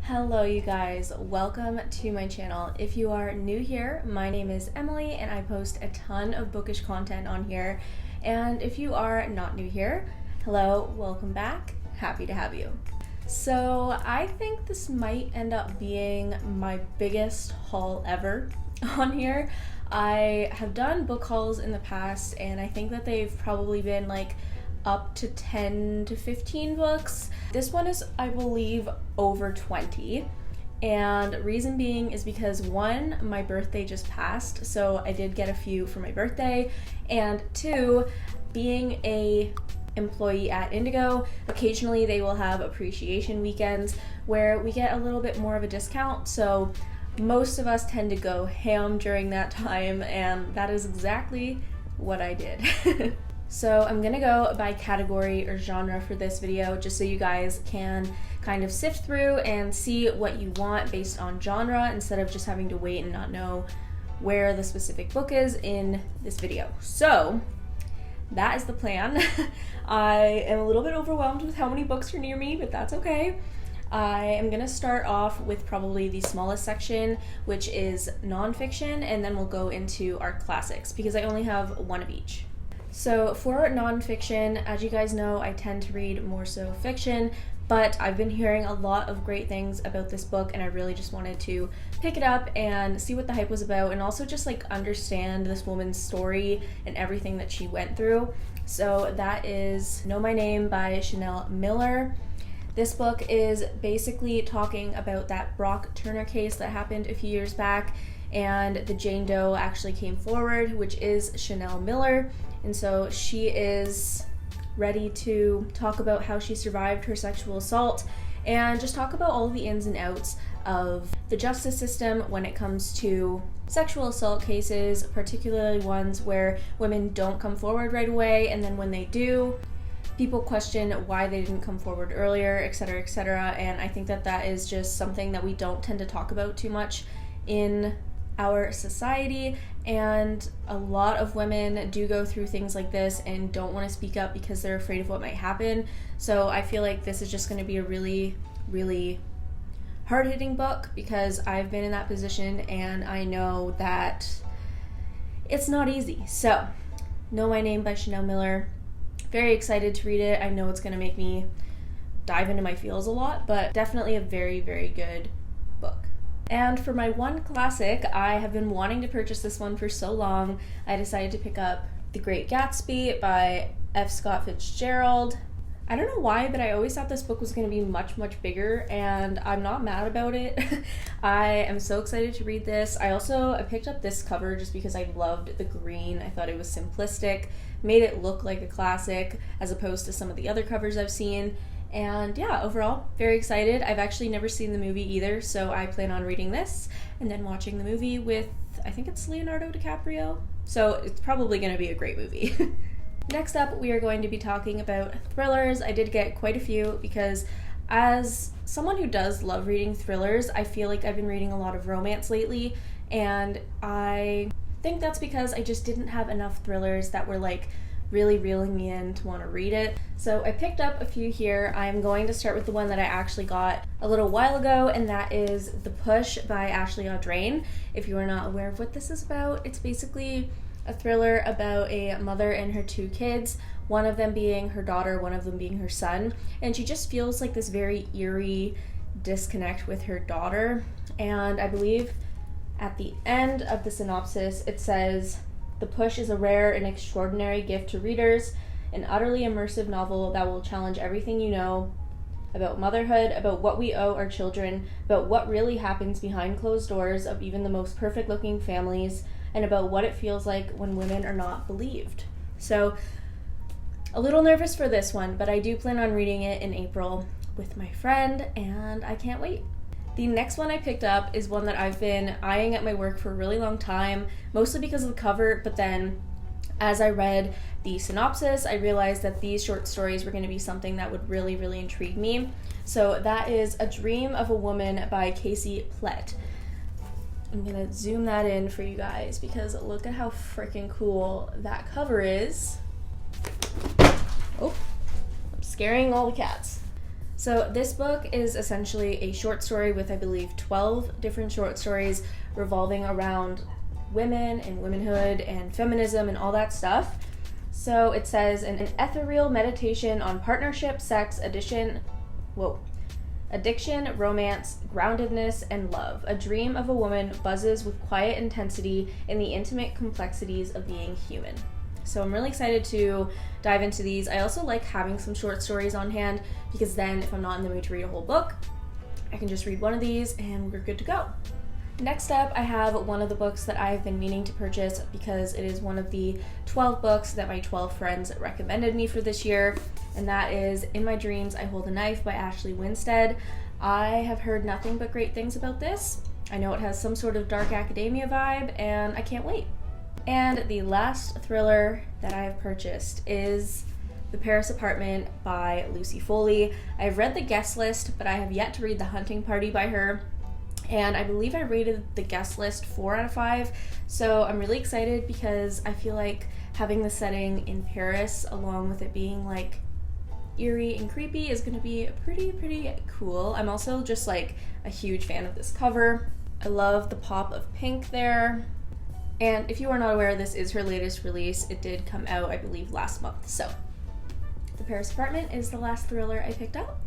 Hello you guys, welcome to my channel. If you are new here, my name is Emily and I post a ton of bookish content on here. And if you are not new here, hello, welcome back, happy to have you. So I think this might end up being my biggest haul ever on here. I have done book hauls in the past and I think that they've probably been like up to 10 to 15 books. This one is, I believe, over 20. And reason being is because one, my birthday just passed, so I did get a few for my birthday. And two, being a employee at Indigo, occasionally they will have appreciation weekends where we get a little bit more of a discount. So most of us tend to go ham during that time, and that is exactly what I did. So I'm gonna go by category or genre for this video, just so you guys can kind of sift through and see what you want based on genre instead of just having to wait and not know where the specific book is in this video. So that is the plan. I am a little bit overwhelmed with how many books are near me, but that's okay. I am gonna start off with probably the smallest section, which is nonfiction, and then we'll go into our classics because I only have one of each. So for nonfiction, as you guys know, I tend to read more so fiction, but I've been hearing a lot of great things about this book and I really just wanted to pick it up and see what the hype was about and also just like understand this woman's story and everything that she went through. So that is Know My Name by Chanel Miller. This book is basically talking about that Brock Turner case that happened a few years back, and the Jane Doe actually came forward, which is Chanel Miller. And so she is ready to talk about how she survived her sexual assault and just talk about all the ins and outs of the justice system when it comes to sexual assault cases, particularly ones where women don't come forward right away, and then when they do, people question why they didn't come forward earlier, etc., etc. And I think that that is just something that we don't tend to talk about too much in our society, and a lot of women do go through things like this and don't want to speak up because they're afraid of what might happen. So I feel like this is just going to be a really, really hard-hitting book because I've been in that position and I know that it's not easy. So, Know My Name by Chanel Miller. Very excited to read it. I know it's going to make me dive into my feels a lot, but definitely a very, very good book. And for my one classic, I have been wanting to purchase this one for so long. I decided to pick up The Great Gatsby by F. Scott Fitzgerald. I don't know why, but I always thought this book was going to be much, much bigger, and I'm not mad about it. I am so excited to read this. I picked up this cover just because I loved the green. I thought it was simplistic, made it look like a classic as opposed to some of the other covers I've seen. And yeah, overall, very excited. I've actually never seen the movie either, so I plan on reading this and then watching the movie with, I think it's Leonardo DiCaprio. So it's probably going to be a great movie. Next up, we are going to be talking about thrillers. I did get quite a few because as someone who does love reading thrillers, I feel like I've been reading a lot of romance lately, and I think that's because I just didn't have enough thrillers that were like really reeling me in to want to read it. So I picked up a few here. I'm going to start with the one that I actually got a little while ago, and that is The Push by Ashley Audrain. If you are not aware of what this is about, it's basically a thriller about a mother and her two kids, one of them being her daughter, one of them being her son, and she just feels like this very eerie disconnect with her daughter. And I believe at the end of the synopsis it says, "The Push is a rare and extraordinary gift to readers, an utterly immersive novel that will challenge everything you know about motherhood, about what we owe our children, about what really happens behind closed doors of even the most perfect-looking families, and about what it feels like when women are not believed." So, a little nervous for this one, but I do plan on reading it in April with my friend, and I can't wait. The next one I picked up is one that I've been eyeing at my work for a really long time, mostly because of the cover, but then as I read the synopsis, I realized that these short stories were going to be something that would really, really intrigue me. So that is A Dream of a Woman by Casey Plett. I'm going to zoom that in for you guys because look at how freaking cool that cover is. Oh, I'm scaring all the cats. So this book is essentially a short story with, I believe, 12 different short stories revolving around women and womanhood and feminism and all that stuff. So it says, an ethereal meditation on partnership, sex, addiction, romance, groundedness, and love. A dream of a woman buzzes with quiet intensity in the intimate complexities of being human. So I'm really excited to dive into these. I also like having some short stories on hand because then if I'm not in the mood to read a whole book, I can just read one of these and we're good to go. Next up, I have one of the books that I've been meaning to purchase because it is one of the 12 books that my 12 friends recommended me for this year, and that is In My Dreams, I Hold a Knife by Ashley Winstead. I have heard nothing but great things about this. I know it has some sort of dark academia vibe, and I can't wait. And the last thriller that I have purchased is The Paris Apartment by Lucy Foley. I've read the guest list, but I have yet to read The Hunting Party by her. And I believe I rated the guest list 4 out of 5. So I'm really excited because I feel like having the setting in Paris along with it being like eerie and creepy is going to be pretty cool. I'm also just like a huge fan of this cover. I love the pop of pink there. And if you are not aware, this is her latest release. It did come out, I believe, last month. So The Paris Apartment is the last thriller I picked up.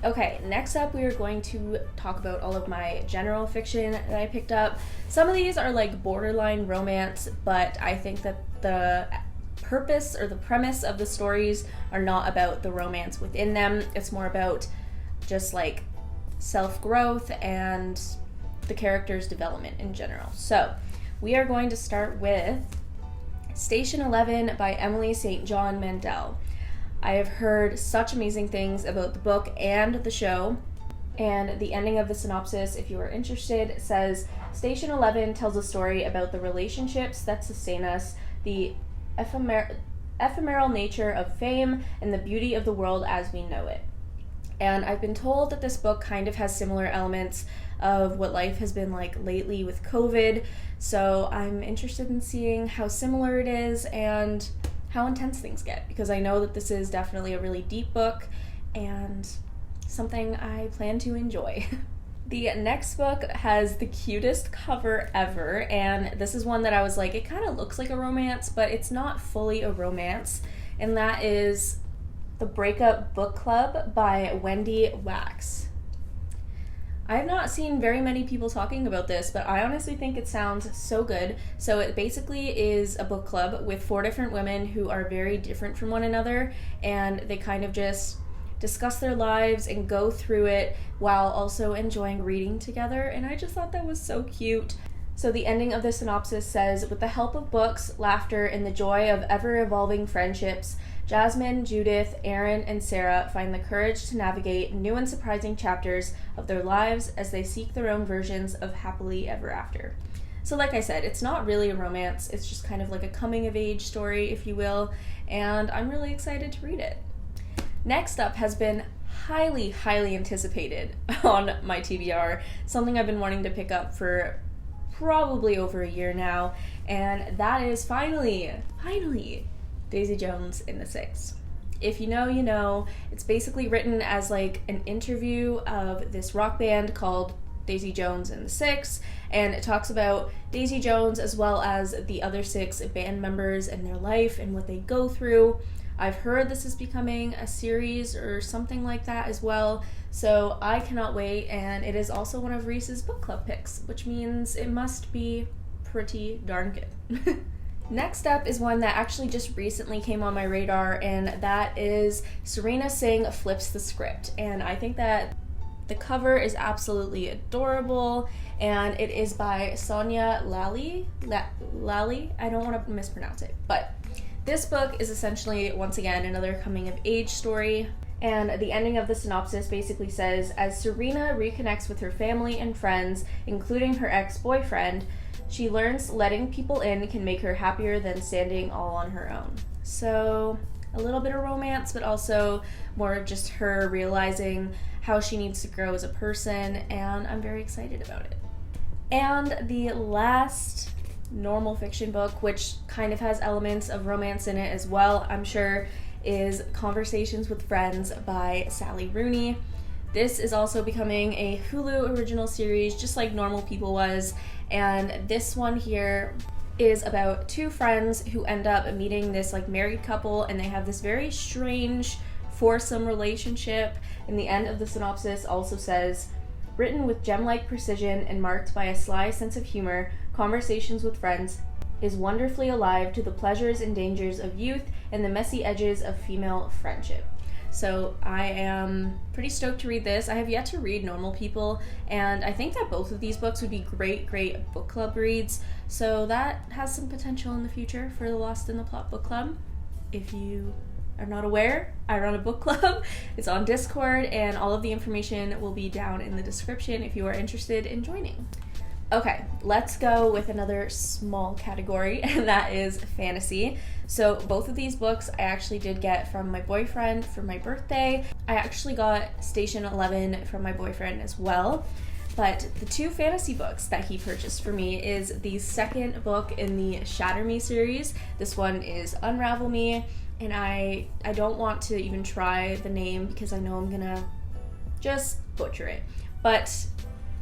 Okay, next up we are going to talk about all of my general fiction that I picked up. Some of these are like borderline romance, but I think that the purpose or the premise of the stories are not about the romance within them. It's more about just like self-growth and the character's development in general. So we are going to start with Station 11 by Emily St. John Mandel. I have heard such amazing things about the book and the show, and the ending of the synopsis, if you are interested, says, Station 11 tells a story about the relationships that sustain us, the ephemeral nature of fame, and the beauty of the world as we know it. And I've been told that this book kind of has similar elements of what life has been like lately with COVID, so I'm interested in seeing how similar it is and how intense things get, because I know that this is definitely a really deep book and something I plan to enjoy. The next book has the cutest cover ever, and this is one that I was like, it kind of looks like a romance, but it's not fully a romance, and that is The Breakup Book Club by Wendy Wax. I have not seen very many people talking about this, but I honestly think it sounds so good. So it basically is a book club with 4 different women who are very different from one another, and they kind of just discuss their lives and go through it while also enjoying reading together, and I just thought that was so cute. So the ending of the synopsis says, with the help of books, laughter, and the joy of ever-evolving friendships, Jasmine, Judith, Erin, and Sarah find the courage to navigate new and surprising chapters of their lives as they seek their own versions of happily ever after. So like I said, it's not really a romance, it's just kind of like a coming-of-age story, if you will, and I'm really excited to read it. Next up has been highly anticipated on my TBR, something I've been wanting to pick up for probably over a year now, and that is finally, Daisy Jones and the Six. If you know, you know. It's basically written as like an interview of this rock band called Daisy Jones and the Six, and it talks about Daisy Jones as well as the other 6 band members and their life and what they go through. I've heard this is becoming a series or something like that as well, so I cannot wait, and it is also one of Reese's book club picks, which means it must be pretty darn good. Next up is one that actually just recently came on my radar, and that is Serena Singh Flips the Script. And I think that the cover is absolutely adorable, and it is by Sonia Lally. I don't want to mispronounce it, but this book is essentially, once again, another coming-of-age story. And the ending of the synopsis basically says, as Serena reconnects with her family and friends, including her ex-boyfriend, she learns letting people in can make her happier than standing all on her own. So a little bit of romance, but also more of just her realizing how she needs to grow as a person, and I'm very excited about it. And the last normal fiction book, which kind of has elements of romance in it as well, I'm sure is Conversations with Friends by Sally Rooney. This is also becoming a Hulu original series, just like Normal People was, and this one here is about two friends who end up meeting this like married couple, and they have this very strange foursome relationship. And the end of the synopsis also says, written with gem-like precision and marked by a sly sense of humor, Conversations with Friends is wonderfully alive to the pleasures and dangers of youth and the messy edges of female friendship. So I am pretty stoked to read this. I have yet to read Normal People, and I think that both of these books would be great book club reads. So that has some potential in the future for the Lost in the Plot book club. If you are not aware, I run a book club. It's on Discord, and all of the information will be down in the description if you are interested in joining. Okay, let's go with another small category, and that is fantasy. So both of these books I actually did get from my boyfriend for my birthday. I actually got Station 11 from my boyfriend as well. But the two fantasy books that he purchased for me is the second book in the Shatter Me series. This one is Unravel Me, and I don't want to even try the name because I know I'm gonna just butcher it. But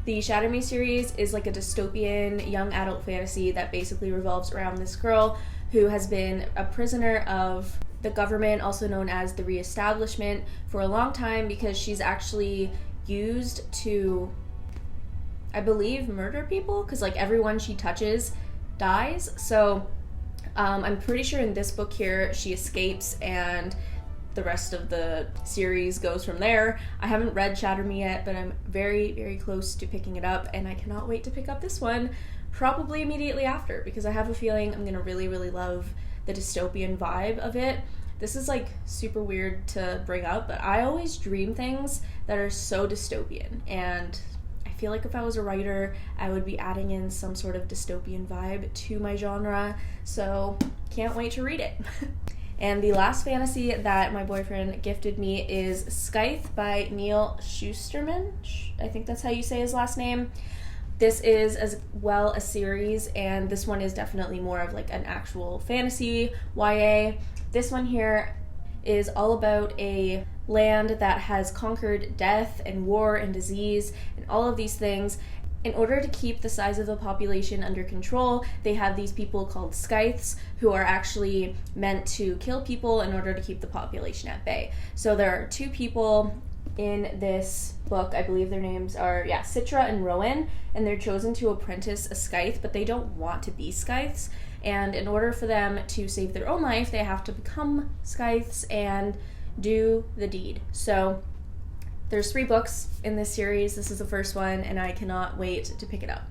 the Shatter Me series is like a dystopian young adult fantasy that basically revolves around this girl who has been a prisoner of the government, also known as the Reestablishment, for a long time because she's actually used to, I believe, murder people, because like everyone she touches dies. So I'm pretty sure in this book here she escapes and the rest of the series goes from there. I haven't read Shatter Me yet, but I'm very, very close to picking it up, and I cannot wait to pick up this one probably immediately after, because I have a feeling I'm gonna really, really love the dystopian vibe of it. This is like super weird to bring up, but I always dream things that are so dystopian, and I feel like if I was a writer, I would be adding in some sort of dystopian vibe to my genre, so can't wait to read it. And the last fantasy that my boyfriend gifted me is Scythe by Neil Shusterman. I think that's how you say his last name. This is as well a series, and this one is definitely more of like an actual fantasy YA. This one here is all about a land that has conquered death and war and disease and all of these things. In order to keep the size of the population under control, they have these people called scythes who are actually meant to kill people in order to keep the population at bay. So there are two people in this book, I believe their names are, Citra and Rowan, and they're chosen to apprentice a scythe, but they don't want to be scythes. And in order for them to save their own life, they have to become scythes and do the deed. So there's 3 books in this series. This is the first one, and I cannot wait to pick it up.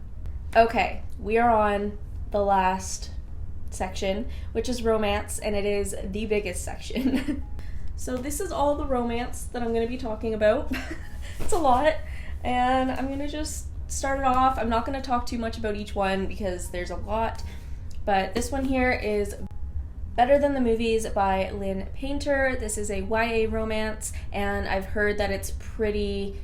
Okay, we are on the last section, which is romance, and it is the biggest section. So this is all the romance that I'm going to be talking about. It's a lot, and I'm going to just start it off. I'm not going to talk too much about each one because there's a lot, but this one here is Better Than the Movies by Lynn Painter. This is a YA romance, and I've heard that it's a pretty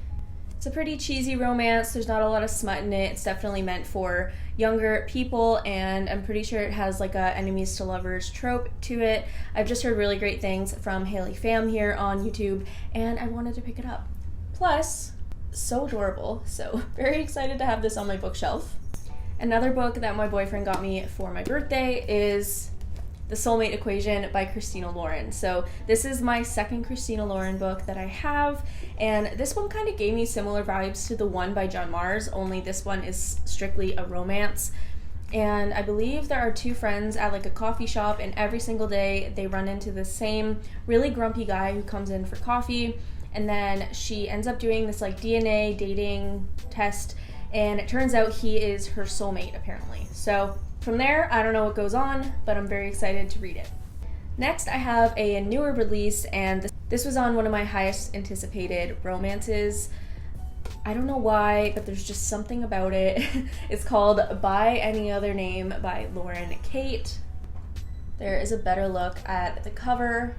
cheesy romance. There's not a lot of smut in it. It's definitely meant for younger people, and I'm pretty sure it has like a enemies to lovers trope to it. I've just heard really great things from Haley Pham here on YouTube, and I wanted to pick it up. Plus, so adorable, so very excited to have this on my bookshelf. Another book that my boyfriend got me for my birthday is The Soulmate Equation by Christina Lauren. So this is my second Christina Lauren book that I have, and this one kind of gave me similar vibes to the one by John Mars, only this one is strictly a romance. And I believe there are 2 friends at like a coffee shop, and every single day they run into the same really grumpy guy who comes in for coffee, and then she ends up doing this like DNA dating test, and it turns out he is her soulmate apparently. So from there, I don't know what goes on, but I'm very excited to read it. Next, I have a newer release, and this was on one of my highest anticipated romances. I don't know why, but there's just something about it. It's called By Any Other Name by Lauren Kate. There is a better look at the cover.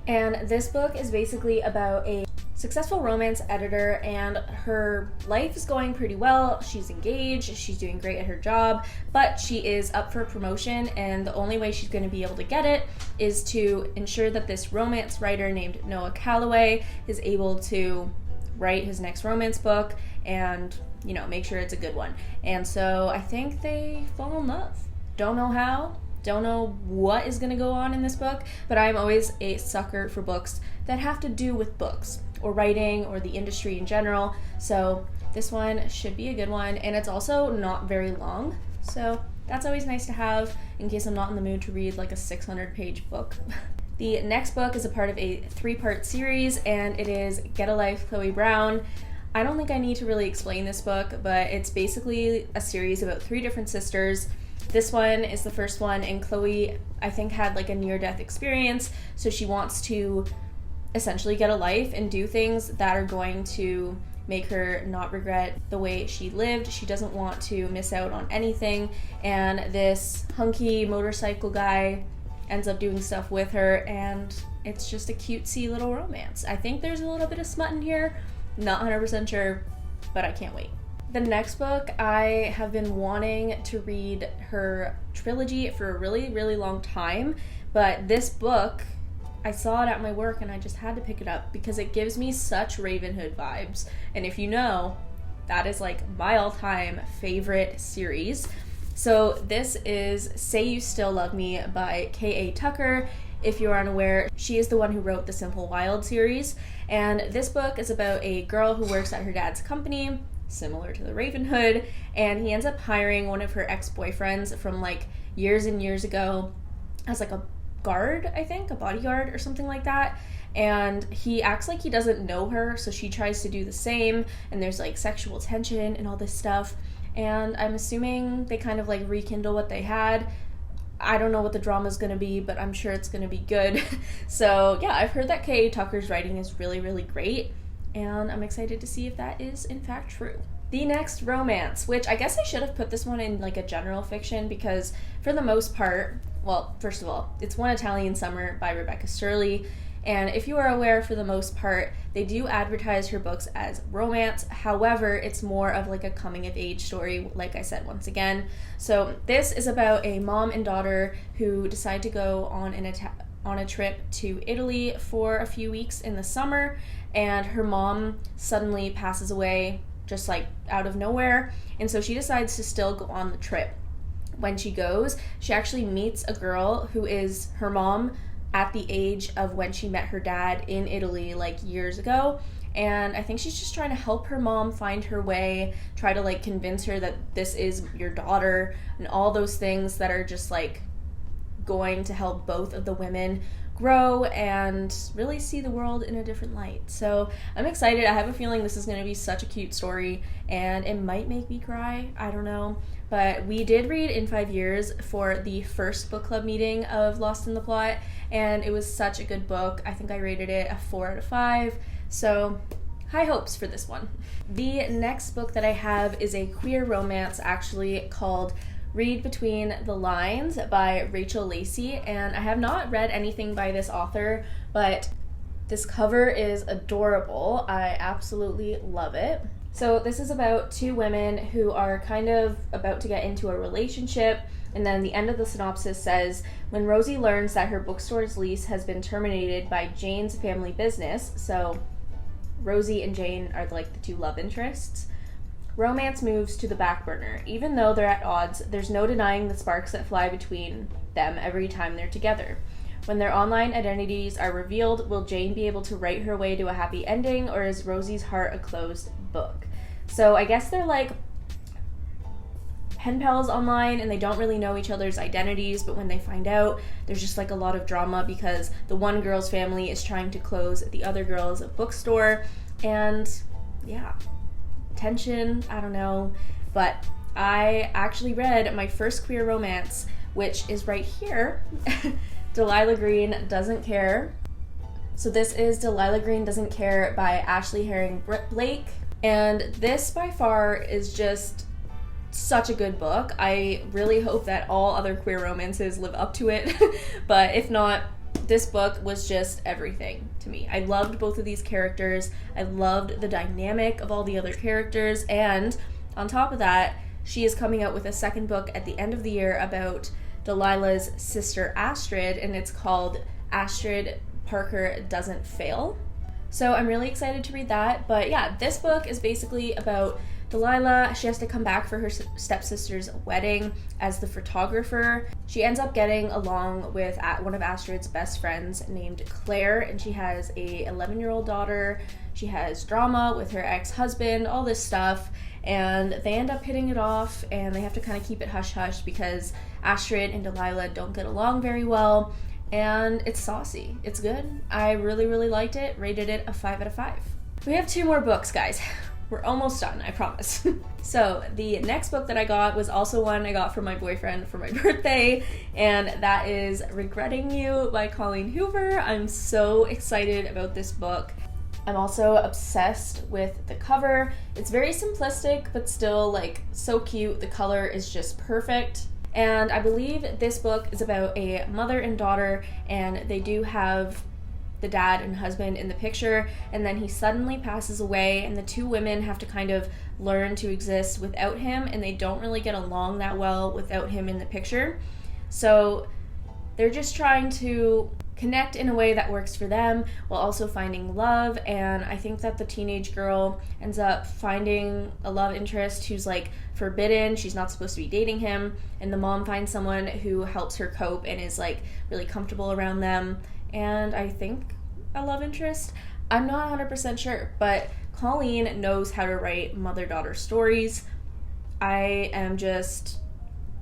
And this book is basically about a successful romance editor, and her life is going pretty well. She's engaged, she's doing great at her job, but she is up for promotion, and the only way she's going to be able to get it is to ensure that this romance writer named Noah Calloway is able to write his next romance book and, you know, make sure it's a good one. And so I think they fall in love. Don't know how, don't know what is going to go on in this book, but I'm always a sucker for books that have to do with books or writing or the industry in general. So this one should be a good one, and it's also not very long. So that's always nice to have in case I'm not in the mood to read like a 600-page book. The next book is a part of a 3-part series, and it is Get a Life, Chloe Brown. I don't think I need to really explain this book, but it's basically a series about 3 different sisters. This one is the first one, and Chloe, I think, had like a near-death experience, so she wants to essentially get a life and do things that are going to make her not regret the way she lived. She doesn't want to miss out on anything, and this hunky motorcycle guy ends up doing stuff with her, and it's just a cutesy little romance. I think there's a little bit of smut in here, not 100% sure, but I can't wait. The next book, I have been wanting to read her trilogy for a really, really long time, but this book, I saw it at my work and I just had to pick it up because it gives me such Ravenhood vibes. And if you know, that is like my all-time favorite series. So this is Say You Still Love Me by K.A. Tucker. If you're unaware, she is the one who wrote the Simple Wild series. And this book is about a girl who works at her dad's company, similar to the Ravenhood, and he ends up hiring one of her ex-boyfriends from like years and years ago as like a guard, I think, a bodyguard or something like that. And he acts like he doesn't know her, so she tries to do the same, and there's like sexual tension and all this stuff. And I'm assuming they kind of like rekindle what they had. I don't know what the drama's gonna be, but I'm sure it's gonna be good. So yeah, I've heard that K.A. Tucker's writing is really, really great, and I'm excited to see if that is in fact true. The next romance, which I guess I should have put this one in like a general fiction, because for the most part, well, first of all, it's One Italian Summer by Rebecca Shirley, and if you are aware, for the most part, they do advertise her books as romance. However, it's more of like a coming-of-age story, like I said once again. So this is about a mom and daughter who decide to go on a trip to Italy for a few weeks in the summer, and her mom suddenly passes away just like out of nowhere, and so she decides to still go on the trip. When she goes, she actually meets a girl who is her mom at the age of when she met her dad in Italy like years ago, and I think she's just trying to help her mom find her way, try to like convince her that this is your daughter, and all those things that are just like going to help both of the women grow and really see the world in a different light. So I'm excited. I have a feeling this is going to be such a cute story, and it might make me cry. I don't know. But we did read In 5 Years for the first book club meeting of Lost in the Plot, and it was such a good book. I think I rated it a 4 out of 5. So high hopes for this one. The next book that I have is a queer romance, actually, called Read Between the Lines by Rachel Lacey, and I have not read anything by this author, but this cover is adorable. I absolutely love it. So this is about 2 women who are kind of about to get into a relationship, and then the end of the synopsis says, when Rosie learns that her bookstore's lease has been terminated by Jane's family business, so Rosie and Jane are like the 2 love interests, romance moves to the back burner. Even though they're at odds, there's no denying the sparks that fly between them every time they're together. When their online identities are revealed, will Jane be able to write her way to a happy ending, or is Rosie's heart a closed book? So I guess they're like pen pals online, and they don't really know each other's identities, but when they find out, there's just like a lot of drama because the one girl's family is trying to close the other girl's bookstore, and yeah, tension, I don't know. But I actually read my first queer romance, which is right here. Delilah Green Doesn't Care. So this is Delilah Green Doesn't Care by Ashley Herring Blake, and this by far is just such a good book. I really hope that all other queer romances live up to it, but if not, this book was just everything to me. I loved both of these characters. I loved the dynamic of all the other characters, and on top of that, she is coming out with a second book at the end of the year about Delilah's sister Astrid, and it's called Astrid Parker Doesn't Fail. So I'm really excited to read that. But yeah, this book is basically about Delilah. She has to come back for her stepsister's wedding as the photographer. She ends up getting along with one of Astrid's best friends named Claire, and she has a 11-year-old daughter. She has drama with her ex-husband, all this stuff, and they end up hitting it off, and they have to kind of keep it hush-hush because Astrid and Delilah don't get along very well, and it's saucy. It's good. I really, really liked it. Rated it a 5 out of 5. We have 2 more books, guys. We're almost done, I promise. So the next book that I got was also one I got from my boyfriend for my birthday, and that is Regretting You by Colleen Hoover. I'm so excited about this book. I'm also obsessed with the cover. It's very simplistic, but still like so cute. The color is just perfect. And I believe this book is about a mother and daughter, and they do have the dad and husband in the picture, and then he suddenly passes away, and the 2 women have to kind of learn to exist without him, and they don't really get along that well without him in the picture. So they're just trying to connect in a way that works for them while also finding love, and I think that the teenage girl ends up finding a love interest who's like forbidden. She's not supposed to be dating him, and the mom finds someone who helps her cope and is like really comfortable around them, and I think a love interest. I'm not 100% sure, but Colleen knows how to write mother-daughter stories. I am just,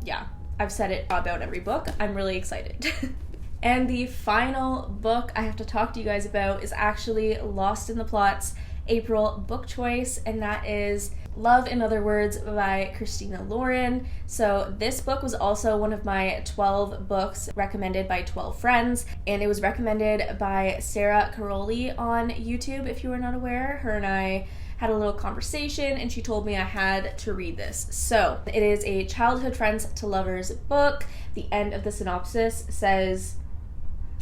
yeah, I've said it about every book. I'm really excited. And the final book I have to talk to you guys about is actually Lost in the Plot's April book choice, and that is Love in Other Words by Christina Lauren. So this book was also one of my 12 books recommended by 12 friends, and it was recommended by Sarah Caroli on YouTube, if you are not aware. Her and I had a little conversation, and she told me I had to read this. So it is a childhood friends to lovers book. The end of the synopsis says,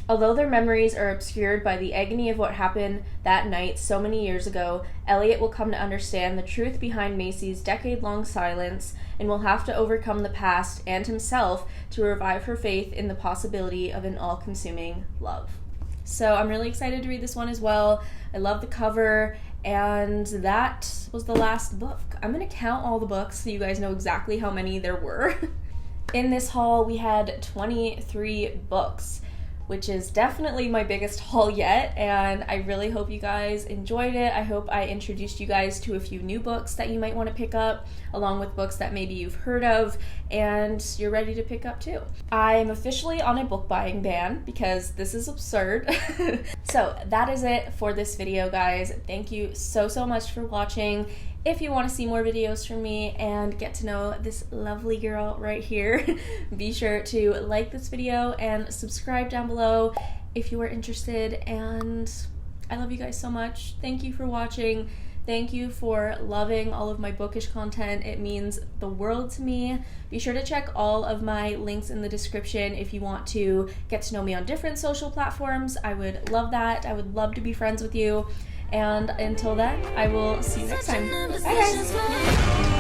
although their memories are obscured by the agony of what happened that night so many years ago, Elliot will come to understand the truth behind Macy's decade-long silence and will have to overcome the past and himself to revive her faith in the possibility of an all-consuming love. So I'm really excited to read this one as well. I love the cover, and that was the last book. I'm going to count all the books so you guys know exactly how many there were. In this haul, we had 23 books, which is definitely my biggest haul yet, and I really hope you guys enjoyed it. I hope I introduced you guys to a few new books that you might want to pick up, along with books that maybe you've heard of and you're ready to pick up too. I am officially on a book buying ban because this is absurd. So that is it for this video, guys. Thank you so much for watching. If you want to see more videos from me and get to know this lovely girl right here, be sure to like this video and subscribe down below if you are interested, and I love you guys so much. Thank you for watching. Thank you for loving all of my bookish content. It means the world to me. Be sure to check all of my links in the description if you want to get to know me on different social platforms. I would love that. I would love to be friends with you. And until then, I will see you next time. Bye, guys.